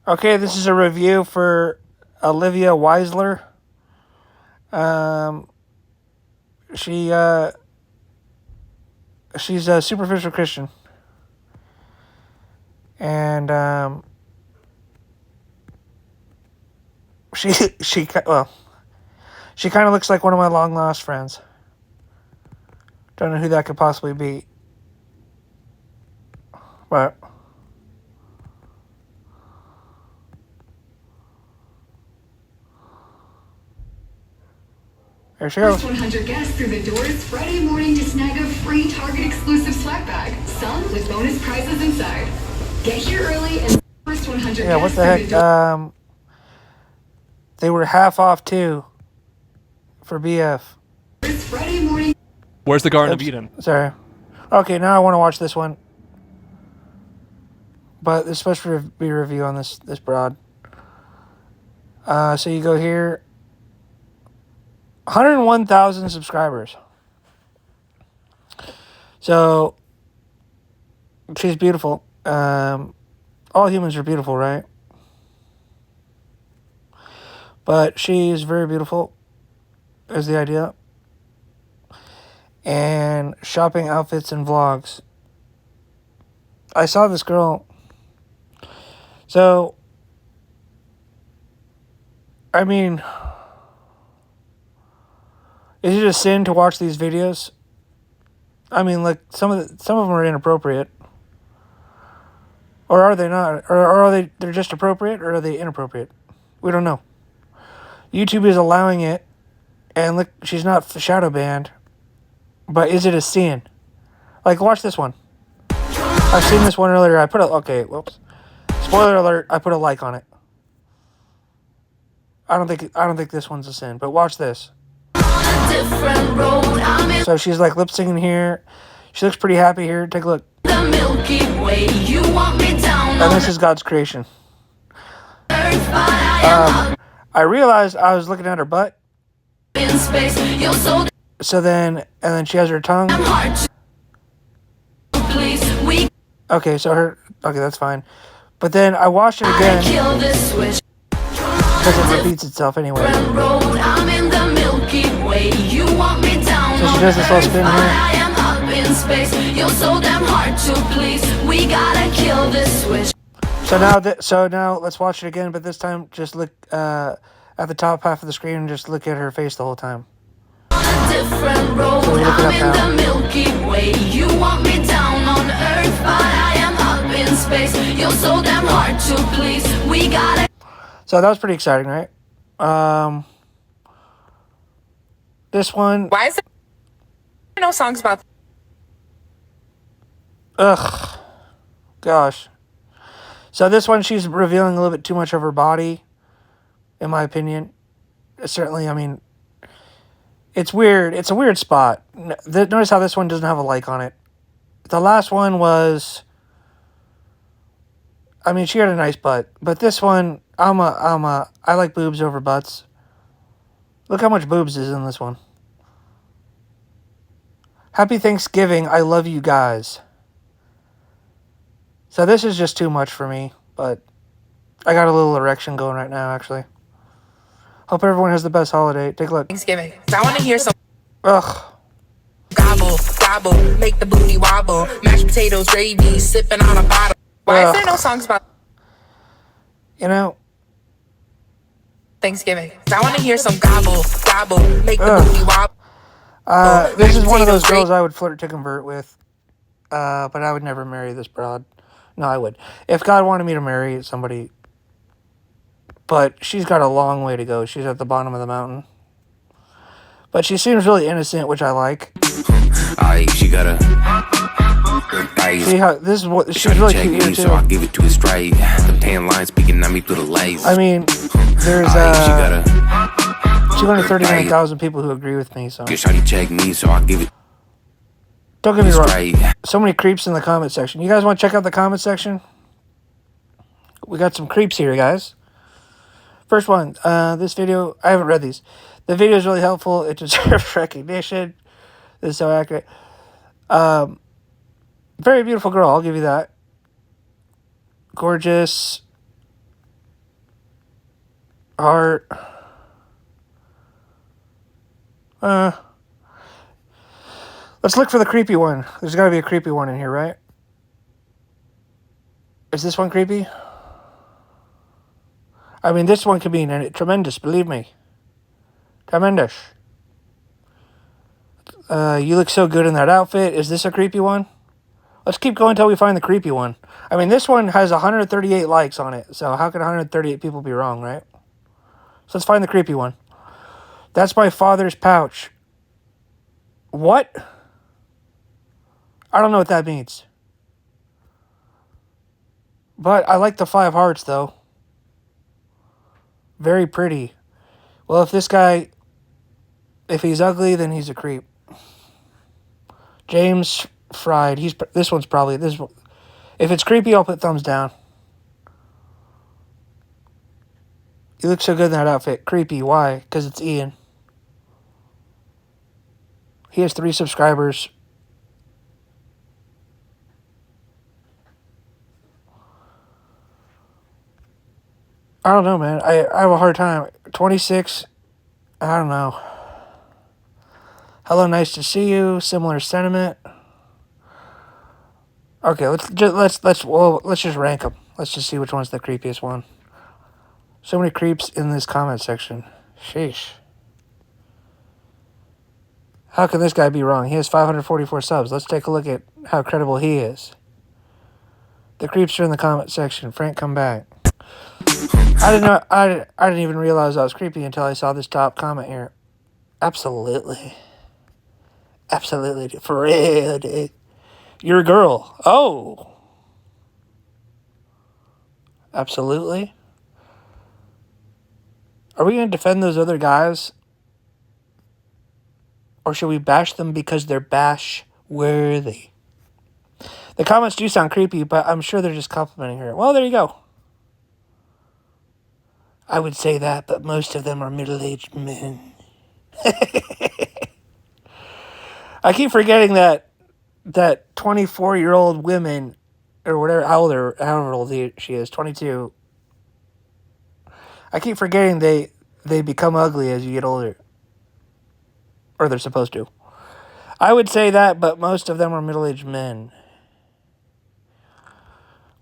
Okay, this is a review for Olivia Weisler. Um, she she's a superficial Christian, and she well, she kind of looks like one of my long lost friends. Don't know who that could possibly be, but there she goes. First 100 guests through the doors Friday morning to snag a free Target exclusive swag bag, some with bonus prizes inside. Get here early and first 100 Yeah, what guests the through the heck? door. They were half off too for BF. Friday morning. Where's the Garden of Oops, Eden? sorry. Okay, now I want to watch this one, but there's supposed to be a review on this broad. So you go here. 101,000 subscribers. So she's beautiful. All humans are beautiful, right? But she's very beautiful, is the idea. And shopping outfits and vlogs. I saw this girl. So, I mean, is it a sin to watch these videos? I mean, like some of them are inappropriate, or are they not? Or are they're just appropriate, or are they inappropriate? We don't know. YouTube is allowing it, and look, she's not shadow banned. But is it a sin? Like, watch this one. I've seen this one earlier. I put a okay. Whoops. Spoiler alert. I put a like on it. I don't think this one's a sin. But watch this. So she's like lip syncing here. She looks pretty happy here. Take a look. The Milky Way, you want me down And on this is God's creation. Earth, but I I realized I was looking at her butt. am up in space. You're so So then she has her tongue. damn hard to please. We Okay, okay, that's fine. But then I watched it gotta again kill this switch. because it repeats itself anyway. Road, I'm in the Milky Way. You want me down So she on does this little Earth, spin but here. I am up in space. You're so damn hard to please. We gotta kill this switch. So now let's watch it again. But this time, just look at the top half of the screen and just look at her face the whole time. Different road, So we look it I'm up in now. the Milky Way. You want me down on Earth, but I am up in space. You're so damn hard to please. We gotta. So that was pretty exciting, right? This one, Why is there no songs about ugh, gosh. So this one, she's revealing a little bit too much of her body, in my opinion. Certainly, I mean, it's weird. It's a weird spot. Notice how this one doesn't have a like on it. The last one was, I mean, she had a nice butt, but this one, I like boobs over butts. Look how much boobs is in this one. Happy Thanksgiving. I love you guys. So this is just too much for me, but I got a little erection going right now, actually. Hope everyone has the best holiday. Take a look. Thanksgiving? I want to hear some Ugh. gobble, gobble, make the booty wobble, mashed potatoes, gravy, sipping on a bottle. Why is there no songs about You know, Thanksgiving? I want to hear some gobble, gobble, make the Ugh. booty wobble. this is one of those girls I would flirt to convert with. But I would never marry this broad. No, I would. If God wanted me to marry somebody. But she's got a long way to go. She's at the bottom of the mountain. But she seems really innocent, which I like. She got a. See how this is what she's really cute here too. So I give it to it straight. The tan line speaking at me through the lights. I mean, there's She got a. 239,000 people who agree with me. So Shawty check me, so I give it don't get me wrong. straight. So many creeps in the comment section. You guys want to check out the comment section? We got some creeps here, guys. First one, this video, I haven't read these. The video is really helpful. It deserves recognition. This is so accurate. Very beautiful girl, I'll give you that. Gorgeous. Heart. Let's look for the creepy one. There's got to be a creepy one in here, right? Is this one creepy? I mean, this one could be tremendous, believe me. Tremendous. You look so good in that outfit. Is this a creepy one? Let's keep going until we find the creepy one. I mean, this one has 138 likes on it, so how can 138 people be wrong, right? So let's find the creepy one. That's my father's pouch. What? I don't know what that means. But I like the 5 hearts, though. Very pretty. Well, if this guy... If he's ugly, then he's a creep. James Fried. This one's probably... If it's creepy, I'll put thumbs down. You look so good in that outfit. Creepy. Why? Because it's Ian. He has 3 subscribers. I don't know, man. I have a hard time. 26. I don't know. Hello, nice to see you. Similar sentiment. Okay, let's just rank them. Let's just see which one's the creepiest one. So many creeps in this comment section. Sheesh. How can this guy be wrong? He has 544 subs. Let's take a look at how credible he is. The creeps are in the comment section. Frank, come back. I didn't know. I didn't even realize I was creepy until I saw this top comment here. Absolutely. Absolutely. For real, dude. You're a girl. Oh. Absolutely. Are we going to defend those other guys? Or should we bash them because they're bash-worthy? The comments do sound creepy, but I'm sure they're just complimenting her. Well, there you go. I would say that, but most of them are middle-aged men. I keep forgetting that 24-year-old women, or whatever, however old she is, 22. I keep forgetting they become ugly as you get older. Or they're supposed to. I would say that, but most of them are middle-aged men.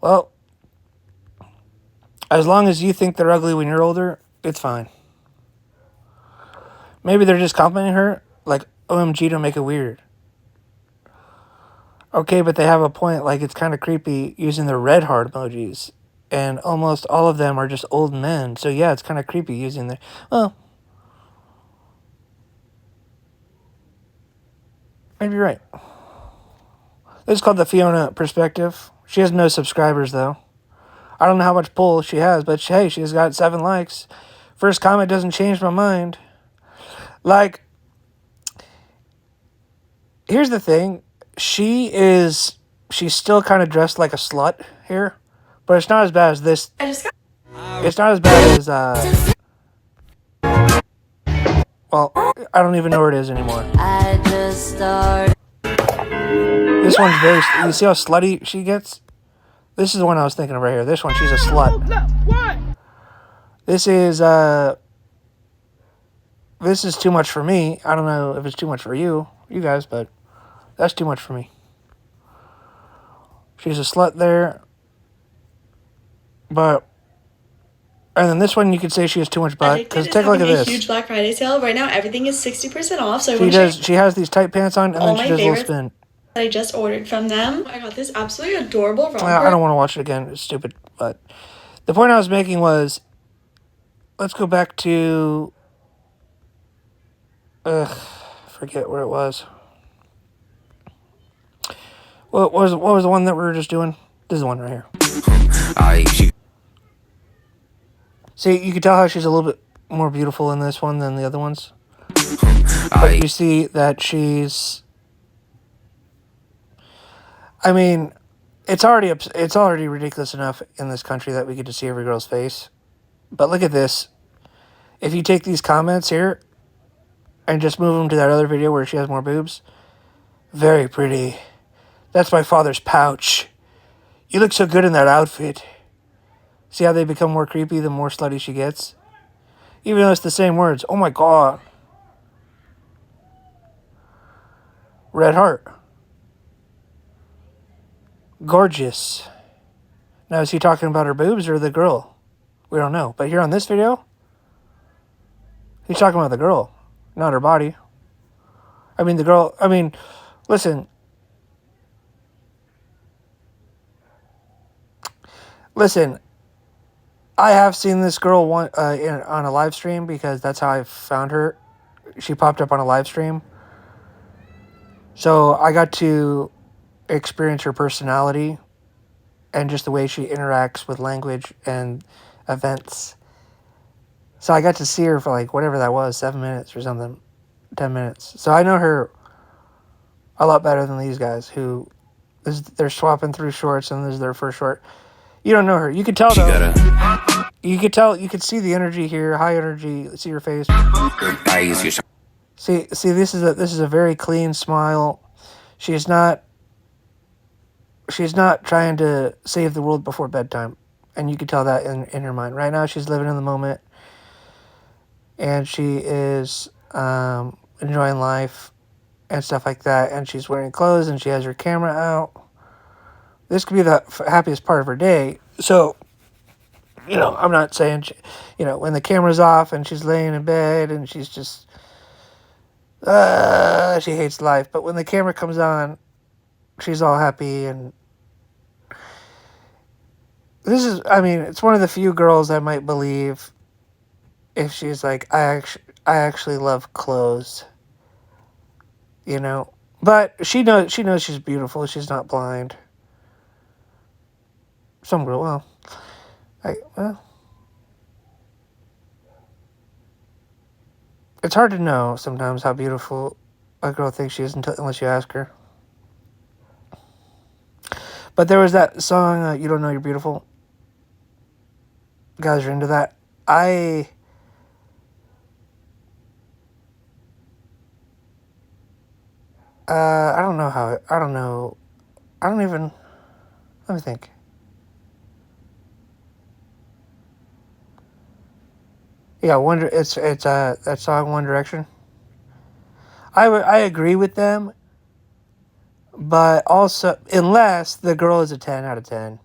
Well, as long as you think they're ugly when you're older, it's fine. Maybe they're just complimenting her, like, OMG, don't make it weird. Okay, but they have a point, like, it's kind of creepy using the red heart emojis. And almost all of them are just old men. So, yeah, it's kind of creepy using the... Well, maybe you're right. This is called the Fiona perspective. She has no subscribers, though. I don't know how much pull she has, but hey, she's got 7 likes. First comment doesn't change my mind. Like, here's the thing. She's still kind of dressed like a slut here, but it's not as bad as this. It's not as bad as, well, I don't even know where it is anymore. This one's very, you see how slutty she gets? This is the one I was thinking of right here. This one, she's a slut. This is too much for me. I don't know if it's too much for you guys, but that's too much for me. She's a slut there. But, and then this one, you could say she has too much butt. Because take a look at this. Huge Black Friday sale right now. Everything is 60% off. So she has these tight pants on, and then she does a little spin. I just ordered from them. I got this absolutely adorable romper. I don't want to watch it again. It's stupid. But the point I was making was, let's go back to, forget where it was. What was the one that we were just doing? This is the one right here. See, you can tell how she's a little bit more beautiful in this one than the other ones. But you see that she's... I mean, it's already ridiculous enough in this country that we get to see every girl's face. But look at this. If you take these comments here and just move them to that other video where she has more boobs. Very pretty. That's my father's pouch. You look so good in that outfit. See how they become more creepy the more slutty she gets? Even though it's the same words. Oh my god. Red heart. Gorgeous. Now, is he talking about her boobs or the girl? We don't know. But here on this video, he's talking about the girl, not her body. I mean, the girl, listen. Listen, I have seen this girl on a live stream because that's how I found her. She popped up on a live stream. So I got to experience her personality and just the way she interacts with language and events. So I got to see her for like whatever that was, 7 minutes or something, 10 minutes. So I know her a lot better than these guys who they're swapping through shorts and this is their first short. You don't know her. You could tell though. You could tell. You could see the energy here, high energy. See her face. See. This is a very clean smile. She's not trying to save the world before bedtime, and you could tell that in her mind. Right now, she's living in the moment, and she is enjoying life and stuff like that. And she's wearing clothes, and she has her camera out. This could be the happiest part of her day. So, I'm not saying, when the camera's off and she's laying in bed and she's just, she hates life. But when the camera comes on, she's all happy. And it's one of the few girls I might believe if she's like, I actually love clothes, But she knows she's beautiful. She's not blind. Some girl, it's hard to know sometimes how beautiful a girl thinks she is unless you ask her. But there was that song, You Don't Know You're Beautiful. Guys are into that. I don't know let me think. Yeah, it's that song One Direction. I agree with them, but also unless the girl is a 10 out of 10,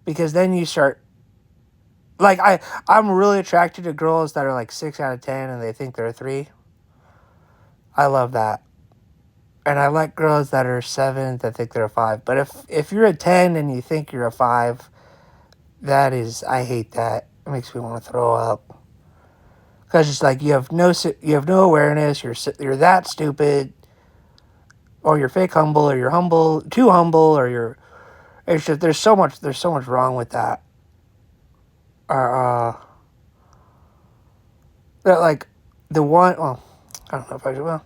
because then you start like I'm really attracted to girls that are like 6 out of 10 and they think they're a 3. I love that, and I like girls that are 7 that think they're a 5. But if you're a 10 and you think you're a 5, I hate that. It makes me want to throw up. Because it's like you have no awareness. You're that stupid, or you're fake humble, or you're too humble, or it's just there's so much wrong with that. That like the one. Well, I don't know if I should. Well,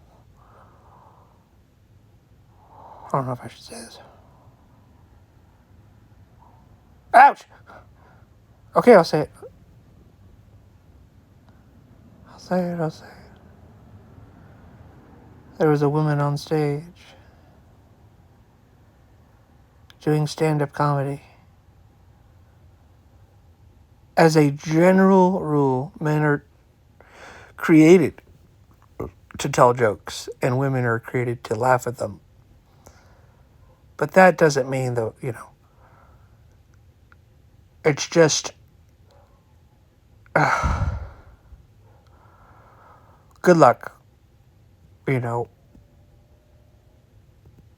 I don't know if I should say this. Ouch. Okay, I'll say it. I'll say it. There was a woman on stage doing stand-up comedy. As a general rule, men are created to tell jokes and women are created to laugh at them. But that doesn't mean that, it's just good luck,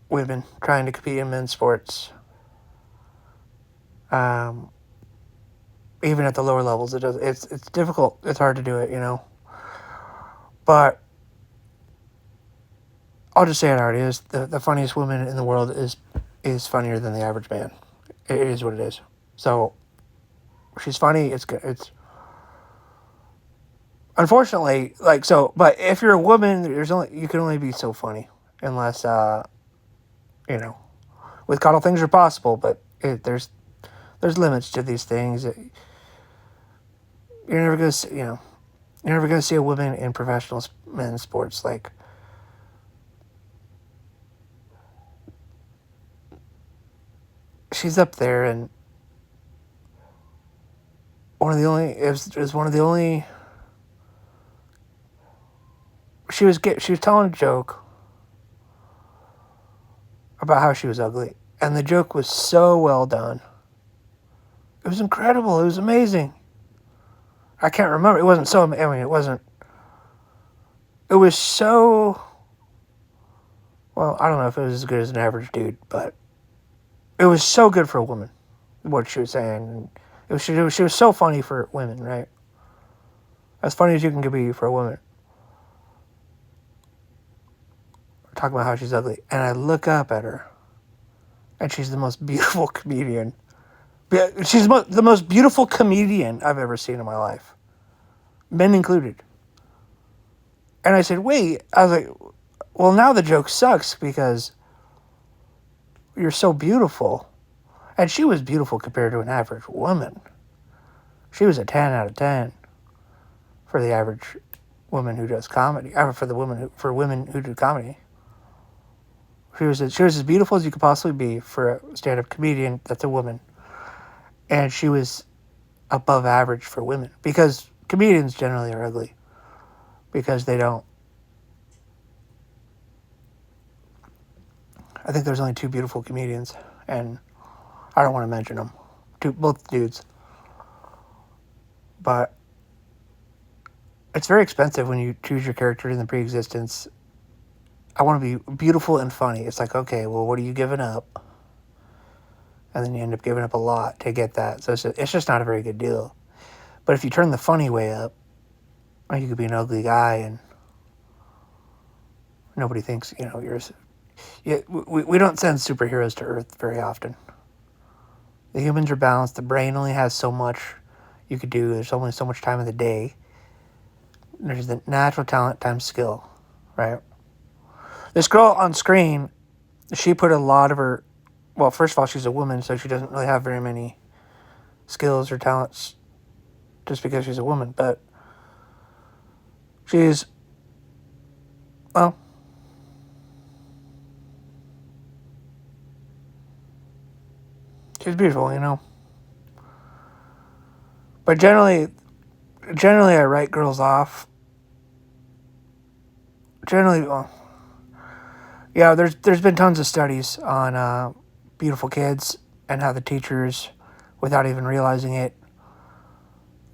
women trying to compete in men's sports. Even at the lower levels, it's difficult. It's hard to do it, But I'll just say it how it is. The funniest woman in the world is funnier than the average man. It is what it is. So she's funny. It's good. It's unfortunately but if you're a woman, you can only be so funny unless with Connell things are possible, but there's limits to these things. You're never gonna see a woman in professional men's sports like. She's up there, and one of the only she was telling a joke about how she was ugly, and the joke was so well done. It was incredible. It was amazing. I can't remember. It wasn't so. I mean, it wasn't. It was so. Well, I don't know if it was as good as an average dude, but it was so good for a woman. What she was saying, she was so funny for women, right? As funny as you can be for a woman. Talking about how she's ugly, and I look up at her, and she's the most beautiful comedian. She's the most beautiful comedian I've ever seen in my life, men included. And I said, "Wait," I was like, "Well, now the joke sucks because you're so beautiful," and she was beautiful compared to an average woman. She was a 10 out of 10 for the average woman who does comedy. For women who do comedy. She was as beautiful as you could possibly be for a stand-up comedian that's a woman. And she was above average for women. Because comedians generally are ugly. Because they don't... I think there's only 2 beautiful comedians. And I don't want to mention them. Both dudes. But it's very expensive when you choose your character in the pre-existence. I want to be beautiful and funny. It's like, okay, well, what are you giving up? And then you end up giving up a lot to get that. So it's just not a very good deal. But if you turn the funny way up, you could be an ugly guy and nobody thinks, you're... We don't send superheroes to Earth very often. The humans are balanced. The brain only has so much you could do. There's only so much time in the day. There's the natural talent times skill, right? This girl on screen, she put a lot of her... Well, first of all, she's a woman, so she doesn't really have very many skills or talents just because she's a woman. But she's... Well... She's beautiful, But generally I write girls off. Yeah, there's been tons of studies on beautiful kids and how the teachers, without even realizing it,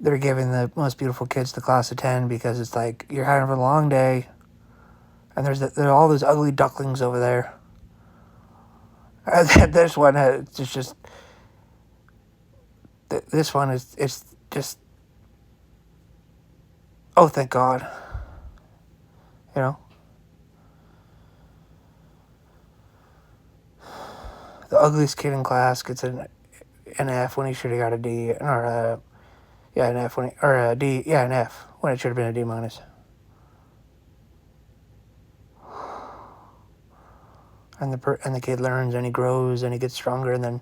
they're giving the most beautiful kids the class of 10 because it's like you're having a long day, and there are all those ugly ducklings over there. And this one, it's just this one is just. Oh, thank God. The ugliest kid in class gets an F when he should have got a D, or an F or a D, an F when it should have been a D minus. And the kid learns and he grows and he gets stronger and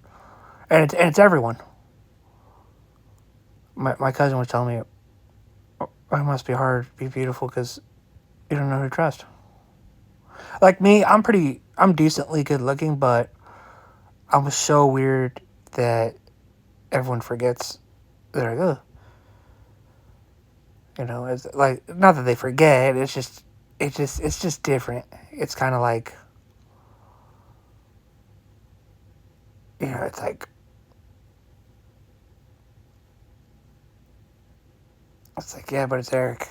it's everyone. My cousin was telling me, it must be hard to be beautiful because you don't know who to trust. Like me, I'm decently good looking, but I'm so weird that everyone forgets that I go. It's like, not that they forget, it's just different. It's kind of like, it's like, yeah, but it's Eric.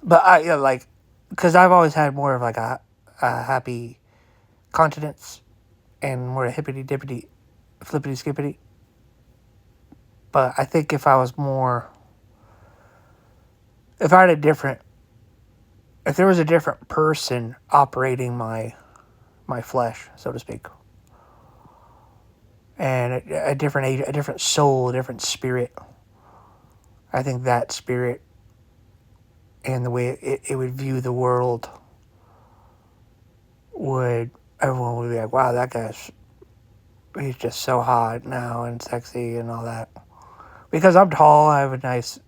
But because I've always had more of like a happy continence and more hippity-dippity, flippity-skippity. But I think if I had if there was a different person operating my flesh, so to speak, and a different age, a different soul, a different spirit, I think that spirit and the way it would view the world everyone would be like, wow, that he's just so hot now and sexy and all that. Because I'm tall, I have a nice,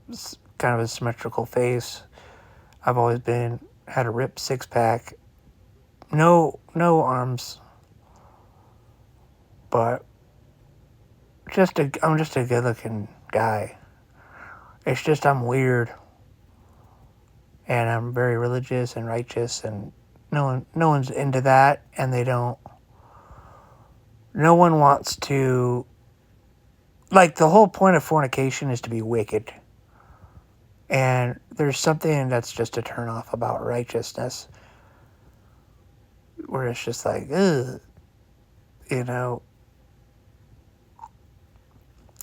kind of a symmetrical face. I've always had a ripped six-pack. No arms. But I'm just a good-looking guy. It's just I'm weird. and I'm very religious and righteous, and no one's into that, and no one wants to, like, the whole point of fornication is to be wicked. And there's something that's just a turn off about righteousness, where it's just like, ugh, you know,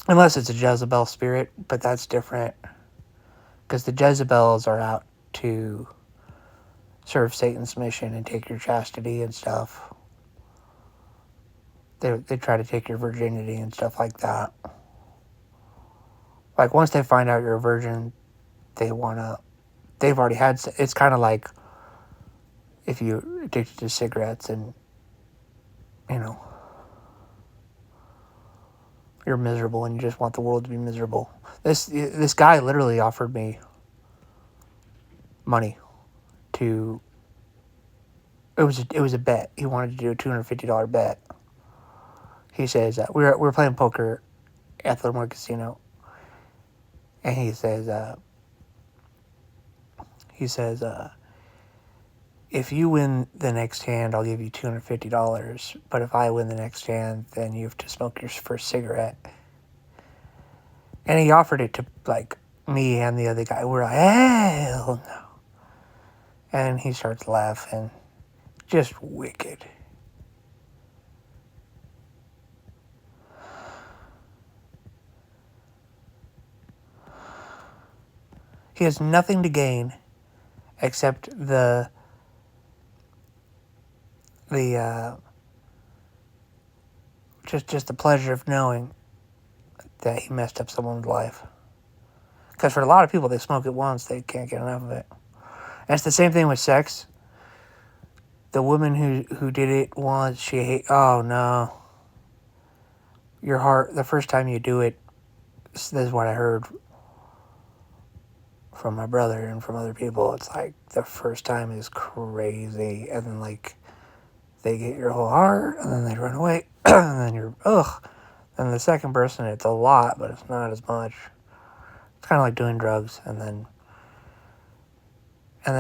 unless it's a Jezebel spirit, but that's different, because the Jezebels are out to serve Satan's mission and take your chastity and stuff. They try to take your virginity and stuff like that. Like, once they find out you're a virgin, they've already had, it's kind of like if you're addicted to cigarettes and, you know, you're miserable and you just want the world to be miserable. This guy literally offered me money to, it was a bet. He wanted to do a $250 bet. He says that we were playing poker at the Lemoore Casino, and he says, if you win the next hand, I'll give you $250. But if I win the next hand, then you have to smoke your first cigarette. And he offered it to, like, me and the other guy. We're like, hell no. And he starts laughing. Just wicked. He has nothing to gain except just the pleasure of knowing that he messed up someone's life. Because for a lot of people, they smoke it once, they can't get enough of it. And it's the same thing with sex. The woman who did it once, oh no. Your heart, the first time you do it, this is what I heard from my brother and from other people. It's like the first time is crazy, and then, like, they get your whole heart, and then they run away, and then you're, ugh. And the second person, it's a lot, but it's not as much. It's kind of like doing drugs, and then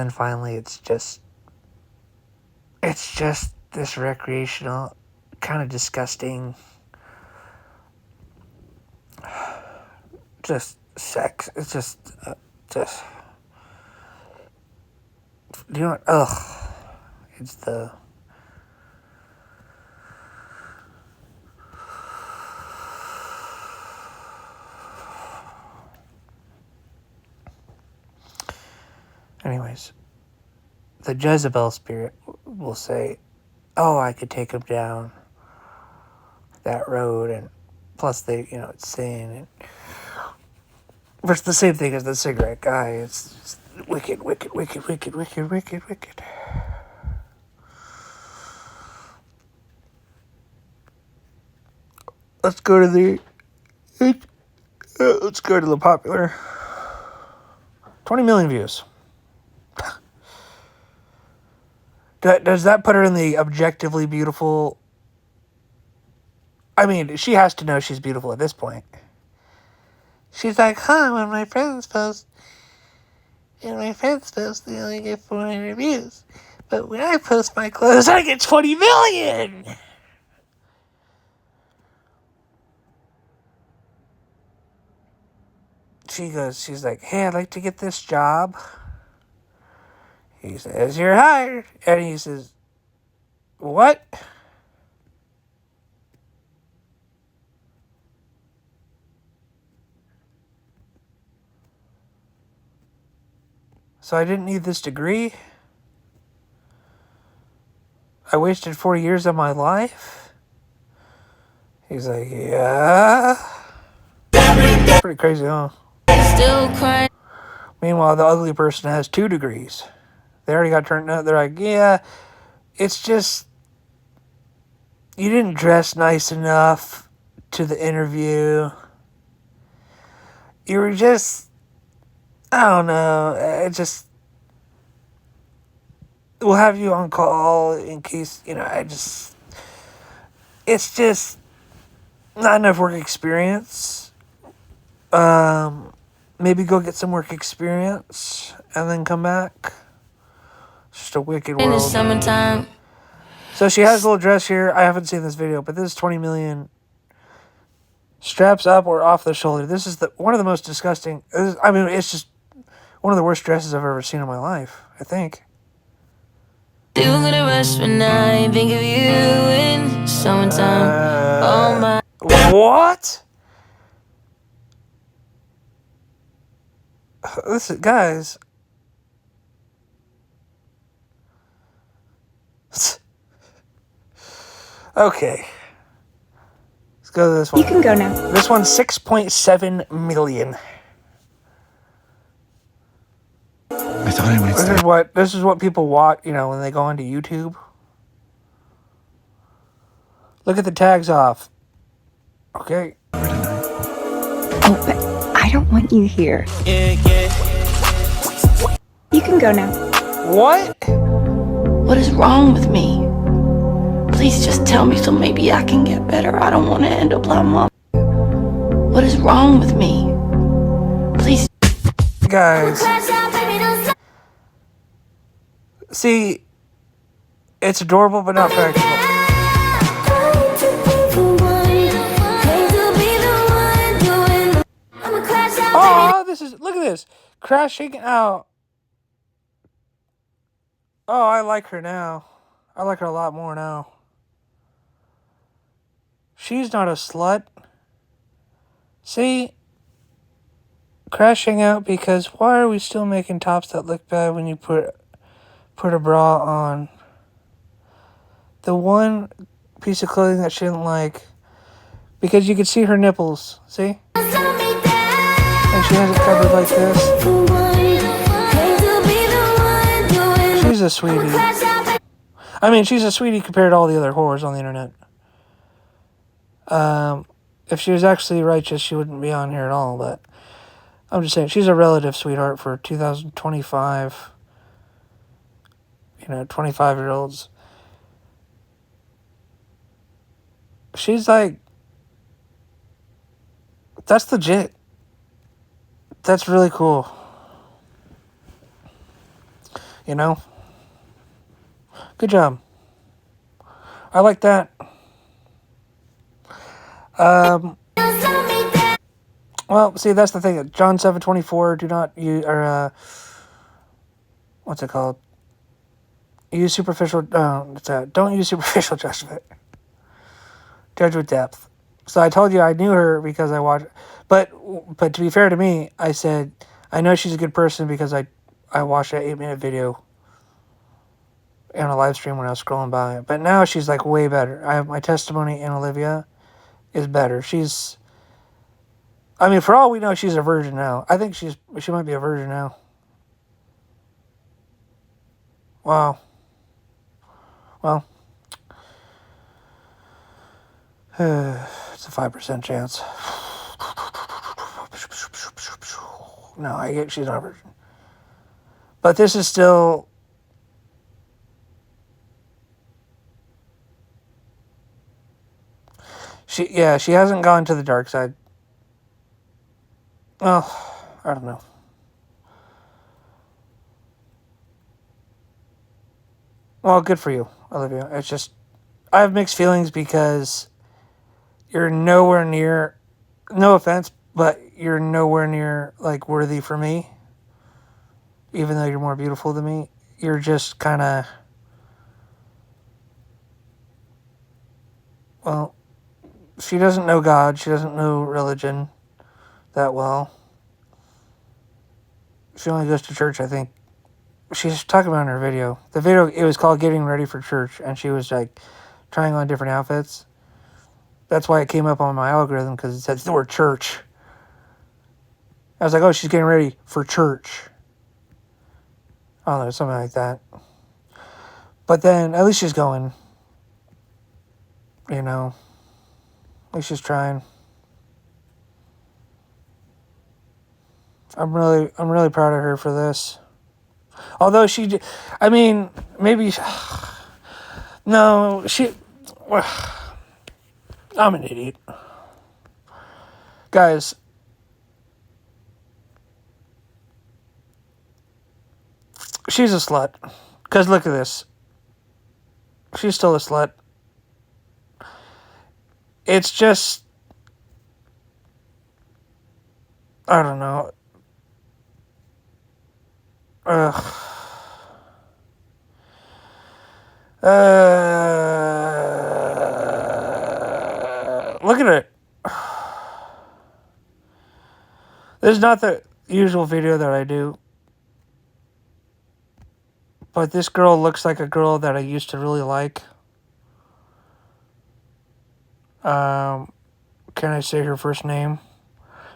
finally it's just this recreational, kind of disgusting, just sex. It's just, you know what, ugh. It's the... Anyways, the Jezebel spirit will say, oh, I could take him down that road, and plus it's sin, and it's the same thing as the cigarette guy. It's wicked, wicked, wicked, wicked, wicked, wicked, wicked. Let's go to the popular. 20 million views. Does that put her in the objectively beautiful? I mean, she has to know she's beautiful at this point. She's like, when my friends post, they only get 400 views. But when I post my clothes, I get 20 million! She's like, hey, I'd like to get this job. He says, you're hired. And he says, what? So I didn't need this degree? I wasted 40 years of my life? He's like, yeah. Pretty crazy, huh? Still crying. Meanwhile, the ugly person has 2 degrees. They already got turned out. They're like, yeah, it's just, you didn't dress nice enough to the interview. You were just, I don't know, we'll have you on call in case, it's just not enough work experience. maybe go get some work experience and then come back. It's just a wicked In the world. summertime. So she has a little dress here. I haven't seen this video, but this is 20 million. Straps up or off the shoulder. This is one of the most disgusting. It's just one of the worst dresses I've ever seen in my life, I think. Still gonna rush when I think of you in summertime. Oh my. What? Listen, guys. Okay. Let's go to this one. You can go now. This one's 6.7 million. I thought I might This stay. is what people watch, when they go onto YouTube. Look at the tags off. Okay. Oh, but I don't want you here. You can go now. What? What is wrong with me? Please just tell me so maybe I can get better. I don't want to end up like mom. What is wrong with me? Please. Guys. See, it's adorable but not practical. Oh, look at this. Crashing out. Oh, I like her now. I like her a lot more now. She's not a slut. See? Crashing out because why are we still making tops that look bad when you put a bra on? The one piece of clothing that she didn't like. Because you could see her nipples. See? And she has it covered like this. She's a sweetie. I mean, she's a sweetie compared to all the other whores on the internet. If she was actually righteous, she wouldn't be on here at all, but I'm just saying, she's a relative sweetheart for 2025, 25-year-olds. She's like, that's legit. That's really cool. Good job. I like that. Well, see, that's the thing. John 7:24. Do not use what's it called? Use superficial. Don't use superficial judgment. Judge with depth. So I told you I knew her because I watched. But to be fair to me, I said I know she's a good person because I watched that 8-minute video on a live stream when I was scrolling by. But now she's like way better. I have my testimony in Olivia is better. For all we know, she's a virgin now. I think she might be a virgin now. Wow. Well, it's a 5% chance. No, I get she's not a virgin. But this is still. She hasn't gone to the dark side. Oh, I don't know. Well, good for you, Olivia. It's just, I have mixed feelings because you're nowhere near, no offense, but you're nowhere near, worthy for me. Even though you're more beautiful than me. You're just kind of, well, she doesn't know God. She doesn't know religion that well. She only goes to church, I think. She's talking about in her video. The video, it was called Getting Ready for Church, and she was, trying on different outfits. That's why it came up on my algorithm, because it said the word church. I was like, oh, she's getting ready for church. I don't know, something like that. But then, at least she's going. At least she's trying. I'm really proud of her for this. Although maybe. No, I'm an idiot. Guys, she's a slut. Because look at this. She's still a slut. It's just... I don't know. Look at it. This is not the usual video that I do. But this girl looks like a girl that I used to really like. Can I say her first name?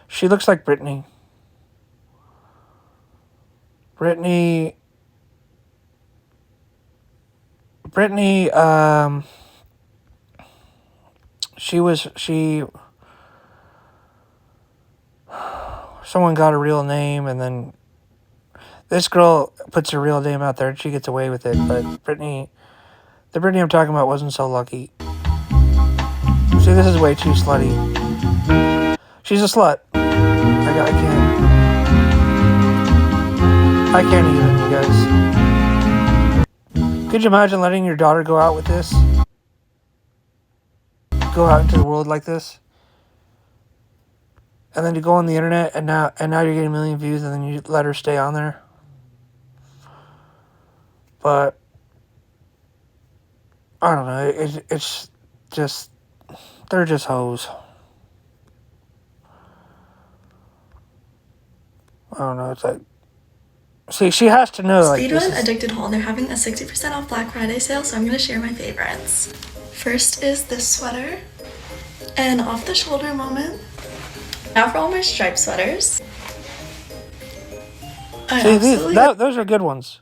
She looks like Brittany. Brittany, someone got a real name, and then this girl puts her real name out there and she gets away with it, but the Brittany I'm talking about wasn't so lucky. See, this is way too slutty. She's a slut. I can't even, you guys. Could you imagine letting your daughter go out with this? Go out into the world like this? And then you go on the internet and now you're getting a million views and then you let her stay on there? But I don't know, it's just, they're just hoes. I don't know, it's like, see, she has to know, like, Speedrun Addicted Haul. They're having a 60% off Black Friday sale, so I'm going to share my favorites. First is this sweater, an off-the-shoulder moment. Now for all my striped sweaters. Those are good ones.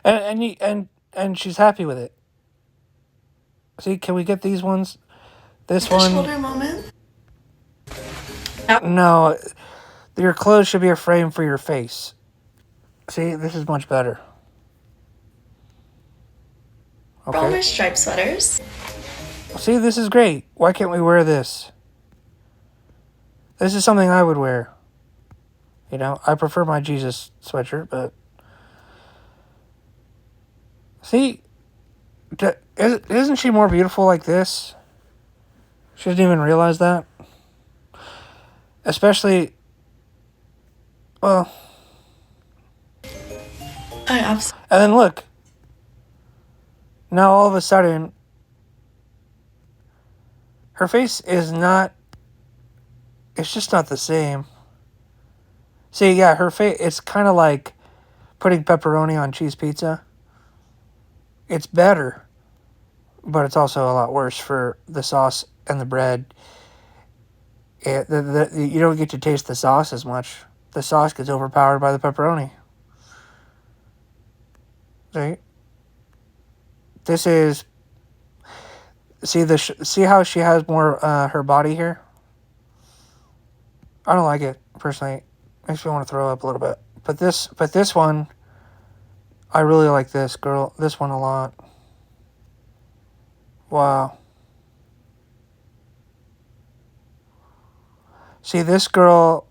And she's happy with it. See, can we get these ones? This one. Shoulder moment. No, your clothes should be a frame for your face. See, this is much better. For all my Okay. striped sweaters. See, this is great. Why can't we wear this? This is something I would wear. You know, I prefer my Jesus sweatshirt, but... See, isn't she more beautiful like this? She doesn't even realize that. Especially... Well... And then look. Now all of a sudden... Her face is not... It's just not the same. See, yeah, her face... It's kind of like putting pepperoni on cheese pizza. It's better. But it's also a lot worse for the sauce and the bread. You don't get to taste the sauce as much. The sauce gets overpowered by the pepperoni. See? This is... See how she has more her body here? I don't like it, personally. Makes me want to throw up a little bit. But this one, I really like this one a lot. Wow. See, this girl,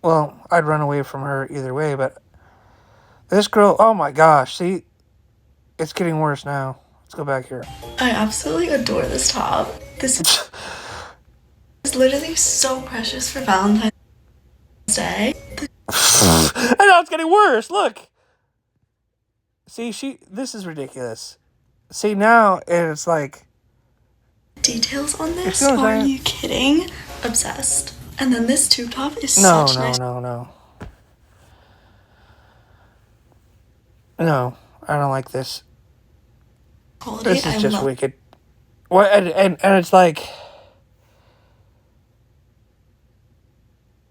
well, I'd run away from her either way, but this girl, oh my gosh, see, it's getting worse now. Let's go back here. I absolutely adore this top. This is literally so precious for Valentine's Day. And now it's getting worse, look. See, this is ridiculous. See, now it's like... Details on this? You know what I'm Are saying? you kidding? Obsessed. And then this tube top is No, such nice no, I don't like this. quality. This is I just love wicked. What and it's like,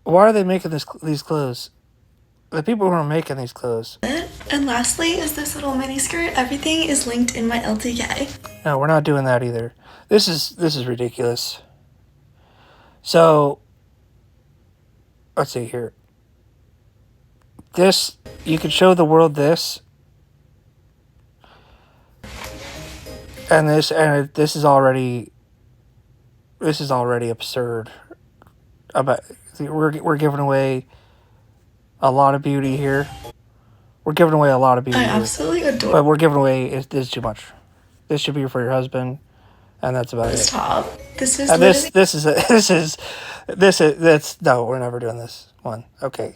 why are they making these clothes? The people who are making these clothes. it. And lastly is this little mini skirt. Everything is linked in my LTK. No, we're not doing that either. This is ridiculous. So, let's see here. This, you could show the world this. And this is already absurd. We're giving away a lot of beauty here. We're giving away a lot of beauty. I here. absolutely adore But we're giving away this is too much. This should be for your husband, and that's about this it. top. This is And literally this is no, we're never doing this one. Okay.